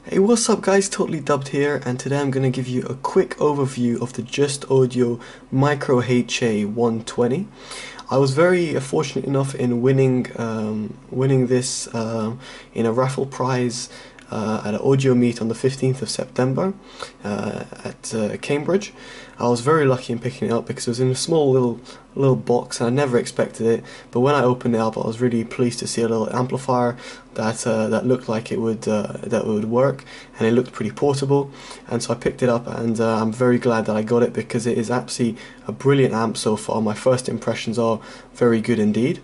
Hey, what's up guys, Totally Dubbed here, and today I'm going to give you a quick overview of the Just Audio µHA-120. I was very fortunate enough in winning this in a raffle prize at an audio meet on the 15th of September at Cambridge. I was very lucky in picking it up because it was in a small little box and I never expected it, but when I opened it up I was really pleased to see a little amplifier that looked like it would work, and it looked pretty portable, and so I picked it up, and I'm very glad that I got it because it is absolutely a brilliant amp so far. My first impressions are very good indeed.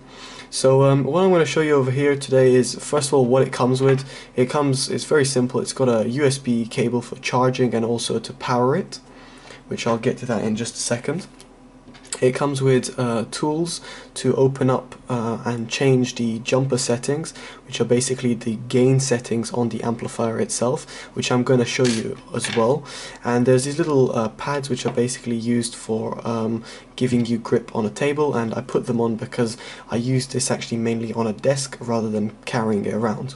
So what I'm going to show you over here today is, first of all, what it comes with. It's very simple. It's got a USB cable for charging and also to power it, which I'll get to that in just a second. It comes with tools to open up and change the jumper settings, which are basically the gain settings on the amplifier itself, which I'm going to show you as well. And there's these little pads which are basically used for giving you grip on a table, and I put them on because I use this actually mainly on a desk rather than carrying it around.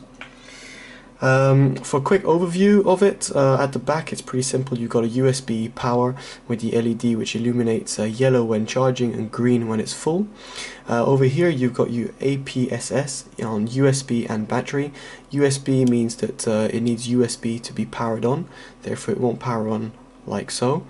For a quick overview of it, at the back it's pretty simple. You've got a USB power with the LED which illuminates yellow when charging and green when it's full. Over here you've got your APSS on USB and battery. USB means that it needs USB to be powered on, therefore it won't power on like so.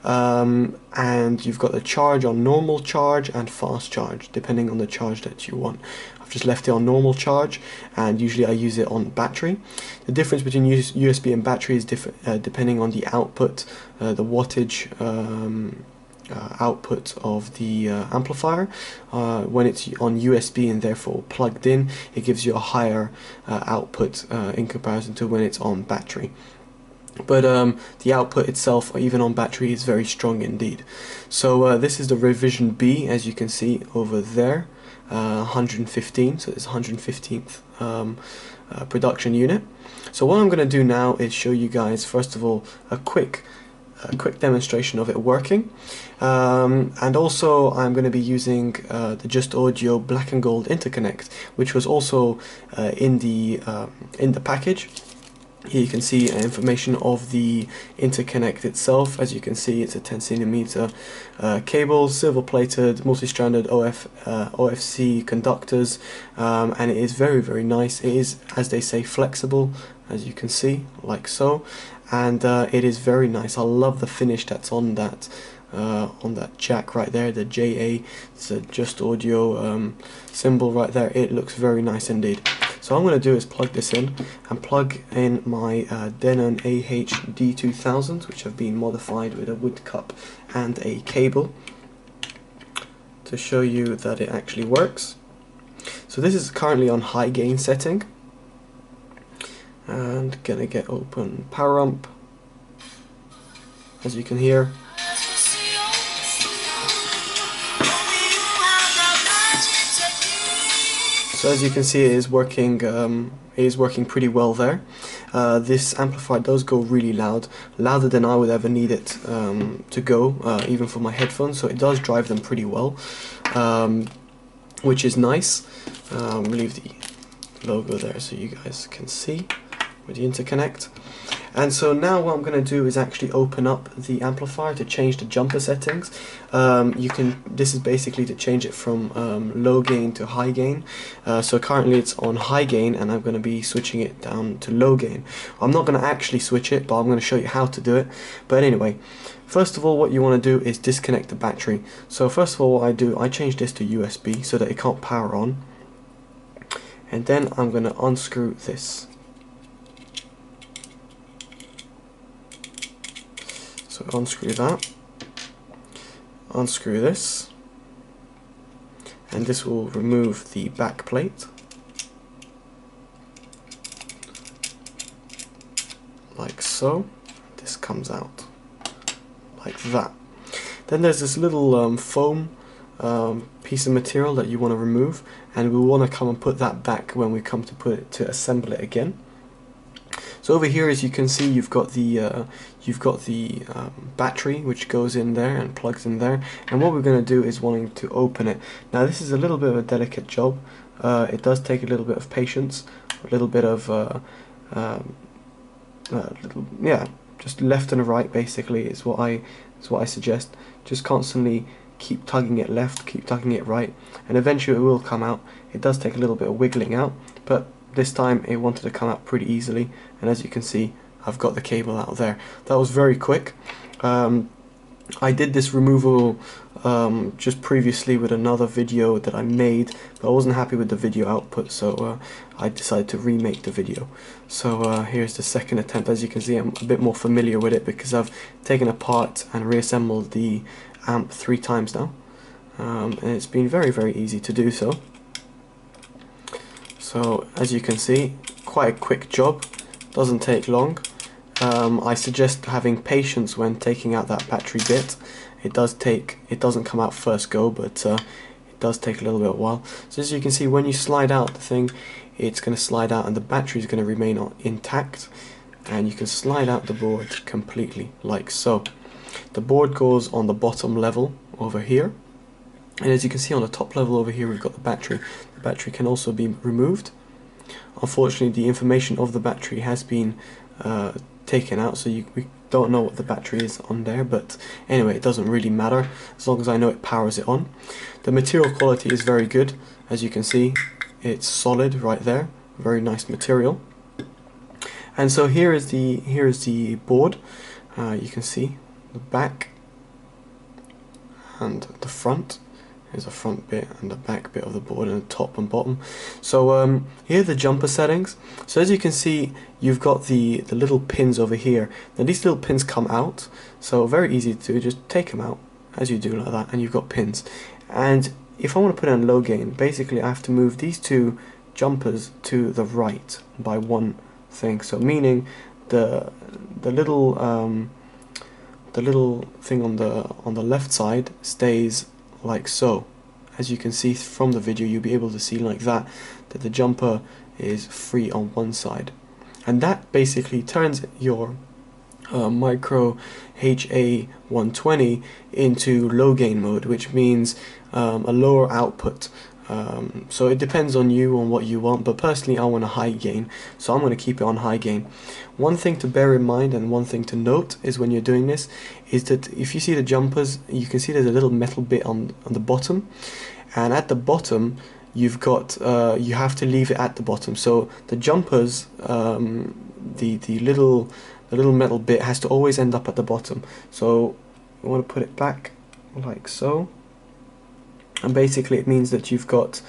And you've got the charge on normal charge and fast charge, depending on the charge that you want. I've just left it on normal charge, and usually I use it on battery. The difference between USB and battery is depending on the output, the wattage output of the amplifier. When it's on USB and therefore plugged in, it gives you a higher output in comparison to when it's on battery. But the output itself, even on battery, is very strong indeed. So this is the revision B, as you can see over there, 115, so it's 115th production unit. So what I'm going to do now is show you guys, first of all, a quick demonstration of it working, and also I'm going to be using the Just Audio black and gold interconnect, which was also in the package. Here you can see information of the interconnect itself. As you can see, it's a 10cm cable, silver plated, multi-stranded OFC conductors, and it is very nice. It is, as they say, flexible, as you can see, like so, and it is very nice. I love the finish that's on that jack right there, the JA. It's a Just Audio symbol right there. It looks very nice indeed. So what I'm going to do is plug this in and plug in my Denon AHD2000, which have been modified with a wood cup and a cable to show you that it actually works. So this is currently on high gain setting, and gonna get open power amp, as you can hear. So as you can see, it is working pretty well there. This amplifier does go really loud, louder than I would ever need it to go, even for my headphones, so it does drive them pretty well, which is nice. Leave the logo there so you guys can see with the interconnect. And so now what I'm going to do is actually open up the amplifier to change the jumper settings. This is basically to change it from low gain to high gain. So currently it's on high gain, and I'm going to be switching it down to low gain. I'm not going to actually switch it, but I'm going to show you how to do it. But anyway, first of all, what you want to do is disconnect the battery. So first of all, what I do, I change this to USB so that it can't power on, and then I'm going to unscrew this. So unscrew that, unscrew this, and this will remove the back plate, like so. This comes out like that. Then there's this little foam piece of material that you want to remove, and we want to come and put that back when we come to assemble it again. So over here, as you can see, you've got the battery which goes in there and plugs in there, and what we're going to do is wanting to open it. Now this is a little bit of a delicate job. It does take a little bit of patience, a little bit of yeah, just left and right basically is what I suggest. Just constantly keep tugging it left, keep tugging it right, and eventually it will come out. It does take a little bit of wiggling out, but this time it wanted to come out pretty easily, and as you can see, I've got the cable out there. That was very quick. I did this removal just previously with another video that I made, but I wasn't happy with the video output, so I decided to remake the video. So here's the second attempt. As you can see, I'm a bit more familiar with it because I've taken apart and reassembled the amp 3 times now, and it's been very easy to do so. So as you can see, quite a quick job, doesn't take long. I suggest having patience when taking out that battery bit. It doesn't come out first go, but it does take a little bit of a while. So as you can see, when you slide out the thing, it's going to slide out and the battery is going to remain intact, and you can slide out the board completely like so. The board goes on the bottom level over here, and as you can see on the top level over here we've got the battery. The battery can also be removed. Unfortunately, the information of the battery has been taken out, so we don't know what the battery is on there, but anyway, it doesn't really matter as long as I know it powers it on. The material quality is very good. As you can see, it's solid right there, very nice material. And so here is the board. You can see the back and the front. Here's the front bit and the back bit of the board, and the top and bottom. So here are the jumper settings. So as you can see, you've got the little pins over here. Now these little pins come out, so very easy to do. Just take them out as you do like that, and you've got pins. And if I want to put it on low gain, basically I have to move these 2 jumpers to the right by one thing. So meaning the little thing on the left side stays like so. As you can see from the video, you'll be able to see like that the jumper is free on one side, and that basically turns your µHA-120 into low gain mode, which means a lower output. So it depends on you on what you want, but personally I want a high gain, so I'm going to keep it on high gain. One thing to bear in mind and one thing to note is when you're doing this is that if you see the jumpers, you can see there's a little metal bit on the bottom, and at the bottom you've got you have to leave it at the bottom. So the jumpers, the little metal bit has to always end up at the bottom. So you want to put it back like so. And basically it means that you've got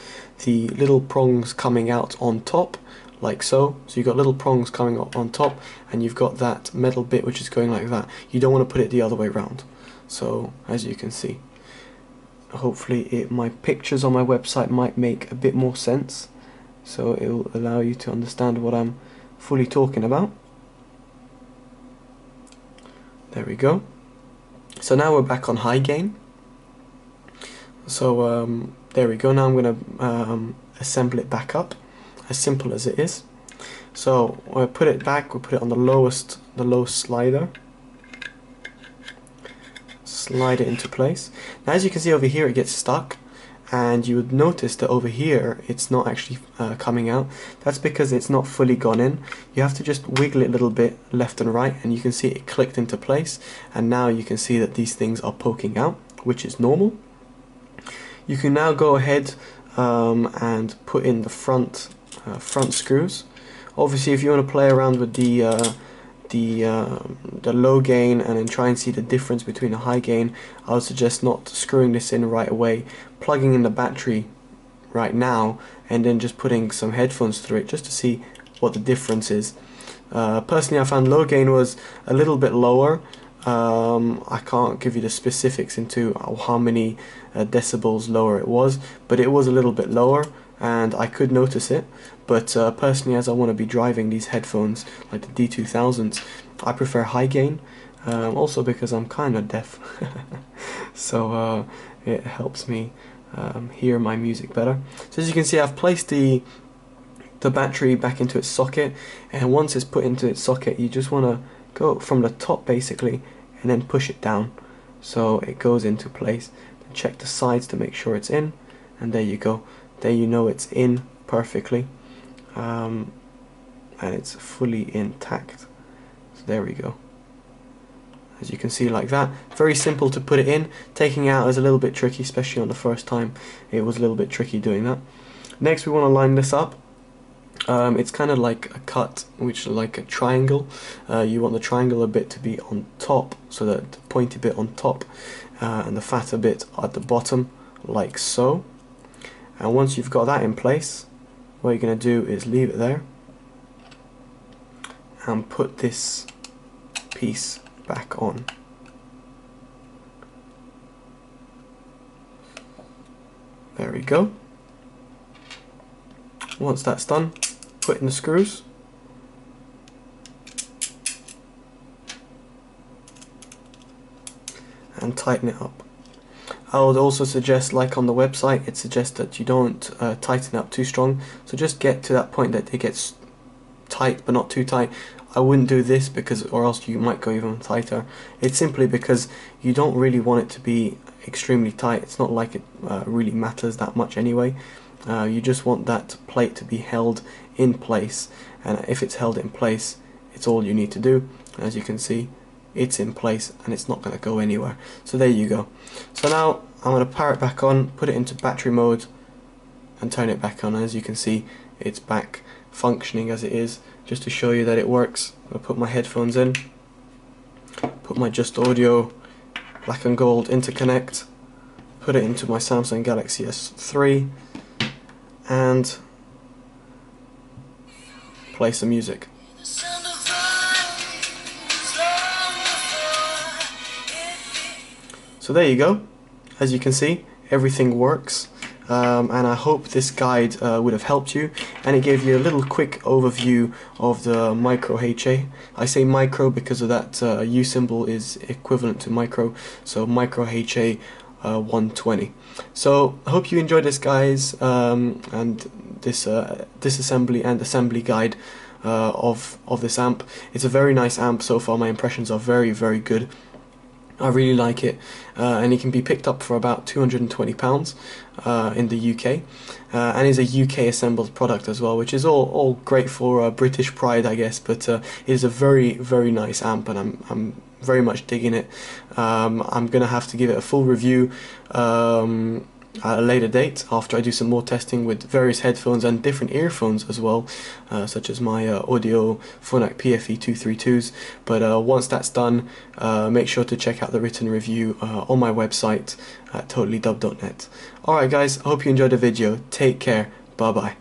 the little prongs coming out on top, like so. So you've got little prongs coming up on top, and you've got that metal bit which is going like that. You don't want to put it the other way around. So as you can see, hopefully my pictures on my website might make a bit more sense, so it will allow you to understand what I'm fully talking about. There we go. So now we're back on high gain. So there we go. Now I'm going to assemble it back up, as simple as it is. So we'll put it back, we'll put it on the lowest slider, slide it into place. Now as you can see over here it gets stuck, and you would notice that over here it's not actually coming out. That's because it's not fully gone in. You have to just wiggle it a little bit left and right, and you can see it clicked into place, and now you can see that these things are poking out, which is normal. You can now go ahead and put in the front screws. Obviously, if you want to play around with the low gain and then try and see the difference between the high gain, I would suggest not screwing this in right away, plugging in the battery right now, and then just putting some headphones through it just to see what the difference is. Personally, I found low gain was a little bit lower. I can't give you the specifics into how many decibels lower it was, but it was a little bit lower, and I could notice it. But personally, as I want to be driving these headphones like the D2000s, I prefer high gain, also because I'm kind of deaf, so it helps me hear my music better. So as you can see, I've placed the battery back into its socket, and once it's put into its socket, you just want to go from the top basically and then push it down so it goes into place. Then check the sides to make sure it's in, and there you go. There you know it's in perfectly, and it's fully intact. there we go. As you can see, like that. Very simple to put it in. Taking it out is a little bit tricky, especially on the first time. It was a little bit tricky doing that. Next we want to line this up. It's kind of like a cut, which is like a triangle. You want the triangular bit to be on top, so that the pointy bit on top and the fatter bit at the bottom, like so. And once you've got that in place, what you're going to do is leave it there and put this piece back on. There we go. Once that's done, put in the screws. And tighten it up. I would also suggest, like on the website, it suggests that you don't tighten up too strong. So just get to that point that it gets tight but not too tight. I wouldn't do this because, or else you might go even tighter. It's simply because you don't really want it to be extremely tight. It's not like it really matters that much anyway. You just want that plate to be held in place, and if it's held in place, it's all you need to do. As you can see, it's in place and it's not going to go anywhere. So there you go. So now I'm going to power it back on, put it into battery mode and turn it back on. As you can see, it's back functioning as it is. Just to show you that it works, I'll put my headphones in, put my Just Audio black and gold interconnect, put it into my Samsung Galaxy S3 and play some music. So there you go. As you can see, everything works. And I hope this guide would have helped you, and it gave you a little quick overview of the µHA. I say micro because of that U symbol is equivalent to micro, so µHA-120. So I hope you enjoyed this, guys, and this disassembly and assembly guide of this amp. It's a very nice amp so far. My impressions are very, very good. I really like it, and it can be picked up for about £220 in the UK, and is a UK assembled product as well, which is all great for British pride, I guess. But it is a very, very nice amp, and I'm very much digging it. I'm gonna have to give it a full review at a later date after I do some more testing with various headphones and different earphones as well, such as my Audio Phonak PFE232s. But once that's done, make sure to check out the written review on my website at TotallydubbedHD.net. Alright guys, I hope you enjoyed the video. Take care. Bye bye.